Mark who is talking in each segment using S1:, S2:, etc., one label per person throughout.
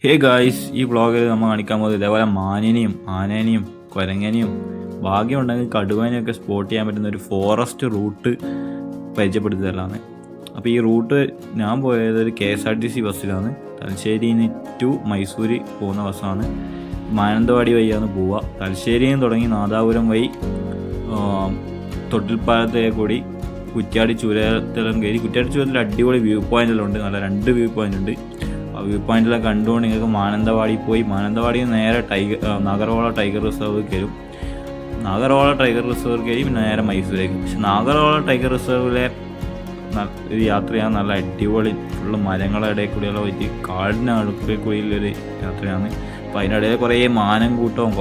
S1: Hey guys, ഈ വ്ളോഗിൽ നമ്മൾ കാണിക്കാൻ പോകുന്നത് ഇതേപോലെ മാനിനെയും ആനേനെയും കുരങ്ങനെയും ഭാഗ്യമുണ്ടെങ്കിൽ കടുവേനെയൊക്കെ സ്പോട്ട് ചെയ്യാൻ പറ്റുന്ന ഒരു ഫോറസ്റ്റ് റൂട്ട് പരിചയപ്പെടുത്തി തരാണ്. അപ്പോൾ ഈ റൂട്ട് ഞാൻ പോയത് ഒരു KSRTC ബസ്സിലാണ്. തലശ്ശേരിയിൽ നിന്ന് ടു മൈസൂർ പോകുന്ന ബസ്സാണ്. മാനന്തവാടി വഴിയാണ് പോവുക. തലശ്ശേരിയിൽ നിന്ന് തുടങ്ങി നാദാപുരം വഴി തൊട്ടിൽപ്പാലത്തെ കൂടി കുറ്റ്യാടി ചുരത്തിലും കയറി. കുറ്റ്യാടി ചുരത്തിൽ അടിപൊളി വ്യൂ പോയിൻ്റെല്ലാം ഉണ്ട്. നല്ല 2 വ്യൂ പോയിൻ്റ് ഉണ്ട്. ആ വ്യൂ പോയിൻ്റെല്ലാം കണ്ടുകൊണ്ട് നിങ്ങൾക്ക് മാനന്തവാടി പോയി മാനന്തവാടിയിൽ നിന്ന് നേരെ നാഗർഹോള ടൈഗർ റിസർവ് കയറും. നാഗർഹോള ടൈഗർ റിസർവ് കയറി പിന്നെ നേരെ മൈസൂരേക്ക്. പക്ഷെ നാഗർഹോള ടൈഗർ റിസർവിലെ ഒരു യാത്രയാണ്. നല്ല അടിപൊളി ഫുള്ള് മരങ്ങളുടെ ഇടയിൽ കൂടിയുള്ള പോയിട്ട് കാടിന് അടുപ്പിൽ കൂടിയുള്ളൊരു യാത്രയാണ്. അപ്പോൾ അതിനിടയിൽ കുറേ മാനം കൂട്ടവും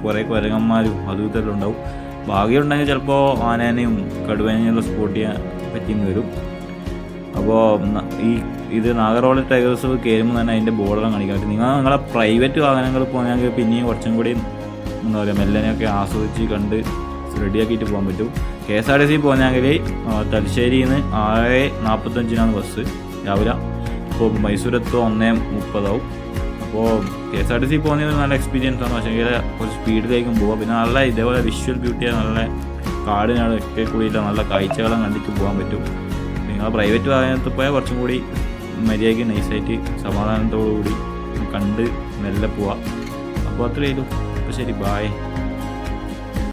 S1: കുറേ കുരങ്ങന്മാരും അതും ഇതെല്ലാം ഉണ്ടാവും. ഭാഗ്യമുണ്ടെങ്കിൽ ചിലപ്പോൾ ആനേനെയും കടുവേനെയും സ്പോട്ട് ചെയ്യാൻ പറ്റിയെന്ന് വരും. അപ്പോൾ ഇത് നാഗർഹോള ടൈഗർ റിസർവ് കയറുമ്പോൾ തന്നെ അതിൻ്റെ ബോർഡെല്ലാം കാണിക്കാൻ പറ്റും. നിങ്ങളെ പ്രൈവറ്റ് വാഹനങ്ങൾ പോകുന്നെങ്കിൽ പിന്നെയും കുറച്ചും കൂടി എന്താ പറയുക മെല്ലനെയൊക്കെ ആസ്വദിച്ച് കണ്ട് റെഡിയാക്കിയിട്ട് പോകാൻ പറ്റും. KSRTC പോകുന്നെങ്കിൽ തലശ്ശേരിയിൽ നിന്ന് 6:45 ബസ് രാവിലെ. അപ്പോൾ മൈസൂരെത്തുക 1:30 അപ്പോൾ KSRTC പോകുന്നതിന് നല്ല എക്സ്പീരിയൻസ് ആണ്. പക്ഷേ കുറച്ച് സ്പീഡിലേക്കും പോകാം. പിന്നെ നല്ല ഇതേപോലെ വിഷ്വൽ ബ്യൂട്ടിയാണ്. നല്ല കാടിനൊക്കെ കൂടിയില്ല നല്ല കാഴ്ചകളും കണ്ടിട്ട് പോകാൻ പറ്റും. നിങ്ങൾ പ്രൈവറ്റ് വാഹനത്തിൽ പോയാൽ കുറച്ചും കൂടി മര്യാദയ്ക്ക് നൈസായിട്ട് സമാധാനത്തോടു കൂടി കണ്ട് മെല്ലെ പോവാം. അപ്പോൾ അത്രയേ ഉള്ളൂ. അപ്പോൾ ശരി, ബായ്.